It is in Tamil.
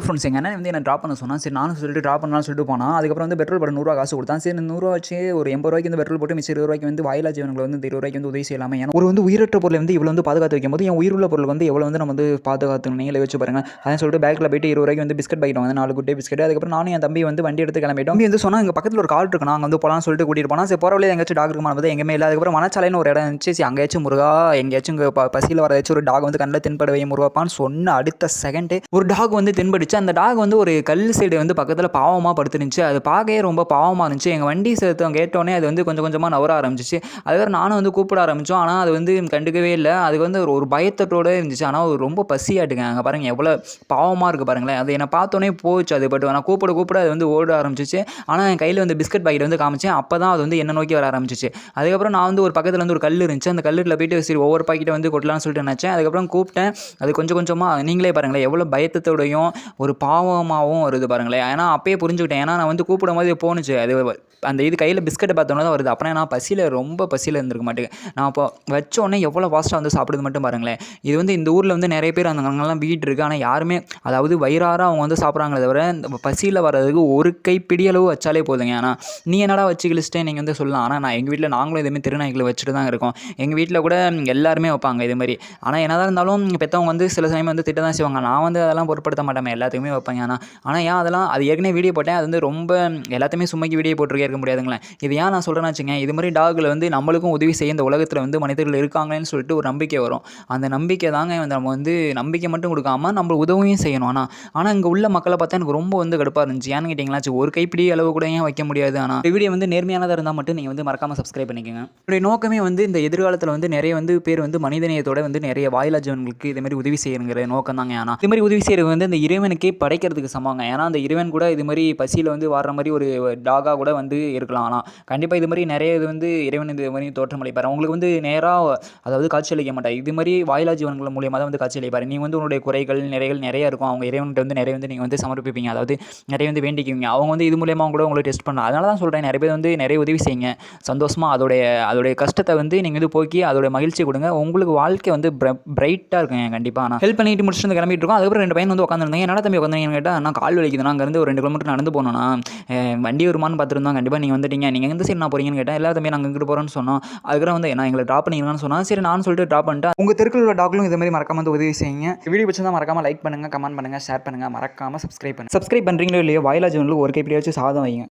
ஃப்ரெண்ட்ஸ் எங்கள் அண்ணன் வந்து என்ன ட்ராப் பண்ண சொன்னால் சரி நானும் சொல்லிட்டு ட்ராப் பண்ணலாம்னு சொல்லிட்டு போனால் அதுக்கப்புறம் வந்து பெட்ரோல் போட 100 காசு கொடுத்தான். சரி 100 வச்சு ஒரு 80 ரூபாய்க்கு வந்து பெட்ரோல் போட்டு மிச்சம் 20 ரூபாய்க்கு வந்து வாயிலா ஜீவன்களை வந்து 20 ரூபாய்க்கு வந்து உதவி செய்யலாமா? ஏன்னா ஒரு வந்து உயிரற்ற பொருளை வந்து இவ்வளோ வந்து பாதுகாத்து வைக்கும் போது என் உயிருள்ள பொருள் வந்து எவ்வளோ வந்து நம்ம வந்து பாதுகாத்து நீங்களே வச்சு பாருங்க. அதான் சொல்லிட்டு பேக்கில் போயிட்டு 20 ரூபாய்க்கு வந்து பிஸ்கட் பாக்கெட் வந்து 4 குட்டே பிஸ்கட். அதுக்கப்புறம் நானும் என் தம்பி வந்து வண்டி எடுத்து கிளம்பிட்டோம். தம்பி வந்து சொன்னால் எங்கள் பக்கத்தில் ஒரு கால் இருக்கு, நாங்கள் வந்து போகலாம்னு சொல்லிட்டு கூட்டிட்டு போனால் சரி போகிற வழியில் எங்கேயாச்சும் டாக் இருக்குமா வந்து எங்கேயுமே இல்லை. அதுக்கப்புறம் மனச்சாலைன்னு ஒரு இடம் இருந்துச்சு. சரி அங்கேயாச்சும் முருகா எங்கேயாச்சும் இங்கே பசியில் வர ஏதாச்சும் ஒரு டாக் வந்து கண்ணில் தென்பட வை முருகாப்பான்னு சொன்ன அடுத்த செகண்டே ஒரு டாக் வந்து தென்படுச்சு. அந்த டாக் வந்து ஒரு கல் சைடு வந்து பக்கத்தில் பாவமாக படுத்துருந்துச்சு. அது பார்க்கவே ரொம்ப பாவமாக இருந்துச்சு. எங்கள் வண்டி சேர்த்து கேட்டோடனே அது வந்து கொஞ்சம் கொஞ்சமாக நவர ஆரம்பிச்சிச்சு. அதுக்கப்புறம் நானும் வந்து கூப்பிட ஆரம்பித்தோம். ஆனால் அது வந்து கண்டுக்கவே இல்லை. அதுக்கு வந்து ஒரு பயத்தோடு இருந்துச்சு. ஆனால் ரொம்ப பசியாட்டுங்க. அங்கே பாருங்கள் எவ்வளோ பாவமாக இருக்குது பாருங்களேன். அது என்னை பார்த்தோன்னே போச்சு. அது பட் நான் கூப்பிட அது வந்து ஓட ஆரம்பிச்சிச்சு. ஆனால் என் கையில் வந்து பிஸ்கட் பாக்கெட் வந்து காமிச்சேன். அப்போ தான் அது வந்து என்ன நோக்கி வர ஆரம்பிச்சிச்சு. அதுக்கப்புறம் நான் வந்து ஒரு பக்கத்தில் வந்து ஒரு கல் இருந்துச்சு. அந்த கல்லில் போயிட்டு சரி ஒவ்வொரு பாக்கெட்டை வந்து கொட்டலாம்னு சொல்லிட்டு நினச்சேன். அதுக்கப்புறம் கூப்பிட்டேன். அது கொஞ்சம் கொஞ்சமாக நீங்களே பாருங்களேன் எவ்வளோ பயத்தோடையும் ஒரு பாவமாகவும் வருது பாருங்களேன். ஏன்னா அப்பயே புரிஞ்சுக்கிட்டேன். ஏன்னா நான் வந்து கூப்பிடும் போது போணுச்சு. அது அந்த இது கையில் பிஸ்கட்டை பார்த்தோன்னே தான் வருது. அப்புறம் நான் ரொம்ப பசியில் இருந்திருக்க மாட்டேங்க. நான் அப்போ வச்சோடனே எவ்வளோ ஃபாஸ்ட்டாக வந்து சாப்பிடுது மட்டும் பாருங்களேன். இது வந்து இந்த ஊரில் வந்து நிறைய பேர் அங்கெல்லாம் வீடு இருக்குது. ஆனால் யாருமே அதாவது வயிறார அவங்க வந்து சாப்பிட்றாங்களே தவிர இந்த பசியில் வர்றதுக்கு ஒரு கைப்பிடி அளவு வச்சாலே போதுங்க. ஆனால் நீ என்னடா வச்சு கிழிச்சிட்டே நீங்கள் வந்து சொல்லலாம். ஆனால் நான் எங்கள் வீட்டில் நாங்களும் இதுமாதிரி திருநாய்களை வச்சுட்டு தான் இருக்கோம். எங்கள் வீட்டில் கூட எல்லாருமே வைப்பாங்க இதுமாதிரி. ஆனால் என்னதான் இருந்தாலும் பெற்றவங்க வந்து சில சமயம் வந்து திட்ட தான் செய்வாங்க. நான் வந்து அதெல்லாம் பொருட்படுத்த மாட்டேன், எல்லாத்துக்குமே வைப்பாங்க. ஆனால் ஏன் அதெல்லாம் அது ஏற்கனவே வீடியோ போட்டேன். அது வந்து ரொம்ப எல்லாத்தையுமே சும்மைக்கு வீடியோ போட்டிருக்கே இருக்க முடியாதுங்களேன். இது ஏன் நான் சொல்கிறேன்னு வச்சுங்க, இது மாதிரி டாகில் வந்து நம்மளுக்கும் உதவி செய்ய இந்த உலகத்தில் வந்து மனிதர்கள் இருக்காங்கன்னு சொல்லிட்டு ஒரு நம்பிக்கை வரும். அந்த நம்பிக்கை தாங்க நம்ம வந்து நம்பிக்கை மட்டும் கொடுக்காம நம்ம உதவியும் செய்யணும். ஆனால் இங்கே உள்ள மக்களை பார்த்தா எனக்கு ரொம்ப வந்து கடுப்பாக இருந்துச்சு. ஏன்னு கேட்டிங்களா, ஒரு கைப்பிடி அளவு கூட ஏன் வைக்க முடியாது. ஆனால் இந்த வீடியோ வந்து நேர்மையானதாக இருந்தால் மட்டும் நீங்கள் வந்து மறக்காமல் சப்ஸ்கிரைப் பண்ணிக்கோங்க. என்னுடைய நோக்கமே வந்து இந்த எதிர்காலத்தில் வந்து நிறைய வந்து பேர் வந்து மனிதநேயத்தோட வந்து நிறைய வாயிலா ஜீவன்களுக்கு இது மாதிரி உதவி செய்யணுங்கிற நோக்கம் தாங்க. ஆனால் இது மாதிரி உதவி செய்கிறது வந்து இந்த இறைவனுக்கே படைக்கிறதுக்கு சமங்க. ஏன்னா அந்த இறைவன் கூட இது மாதிரி பசியில் வந்து வர்ற மாதிரி ஒரு டாகாக கூட வந்து இருக்கலாம். ஆனால் கண்டிப்பாக இது மாதிரி நிறைய இது வந்து இறைவன் இது மாதிரி தோற்றம் அளிப்பார். உங்களுக்கு வந்து நேராக அதாவது காட்சி அளிக்க மாட்டார். இது மாதிரி வாயிலா ஜீவன்கள் மூலியமாக தான் வந்து காட்சி அளிப்பார். நீங்கள் வந்து உங்களுடைய குறைகள் நிறைகள் நிறைய இருக்கும். அவங்க இறைவன்கிட்ட வந்து நிறைய வந்து நீங்கள் வந்து சமர்ப்பிப்பீங்க. அதாவது நிறைய வந்து வேண்டிக்குவீங்க. அவங்க வந்து இது மூலியமாக கூட உங்களை டெஸ்ட் பண்ணலாம். அதனால தான் சொல்கிறேன், நிறைய பேர் வந்து நிறைய உதவி செய்யுங்க. சந்தோஷமாக அதோடைய கஷ்டத்தை வந்து நீங்கள் வந்து போக்கி அதோடைய மகிழ்ச்சி கொடுங்க. உங்களுக்கு வாழ்க்கை வந்து பிரைட்டாக இருக்குங்க. கண்டிப்பாக நான் ஹெல்ப் பண்ணிட்டு முடிச்சுட்டு வந்து கிளம்பிட்டு இருக்கோம். அதுக்கப்புறம் 2 பையன் வந்து உட்காந்துருந்தாங்க. என்னடா தம்பி உட்காந்துருங்கன்னு கேட்டால் நான் கால் வலிக்குதுண்ணா, அங்கேருந்து ஒரு 2 கிலோமீட்டர் நடந்து போனோன்னா வண்டி வருமானு பார்த்துருந்தோம். கண்டிப்பாக நீங்கள் வந்துட்டீங்க, நீங்கள் எந்த சைடு நான் போகிறீங்கன்னு கேட்டேன். எல்லா தம்பி நாங்கள் இங்கிட்டு போகிறோன்னு சொன்னோம். அதுக்கப்புறம் வந்து நான் எங்களை ட்ராப் பண்ணிங்கன்னு சொன்னால் சரி நான் சொல்லிட்டு ட்ராப் பண்ணிட்டேன். உங்கள் தெருக்கள் உள்ள டாக்களும் இது மாதிரி மறக்காம வந்து உதவி செய்யுங்க. வீடியோ பிடிச்சா மறக்காம லைக் பண்ணுங்கள், கமெண்ட் பண்ணுங்கள், ஷேர் பண்ணுங்கள், மறக்காம சப்ஸ்கிரைப் பண்ணுறீங்களோ இல்லையோ வாயிலா ஜீவன்களுக்கு ஒரு கைப்பிடியாச்சும் சாதம் வைங்க.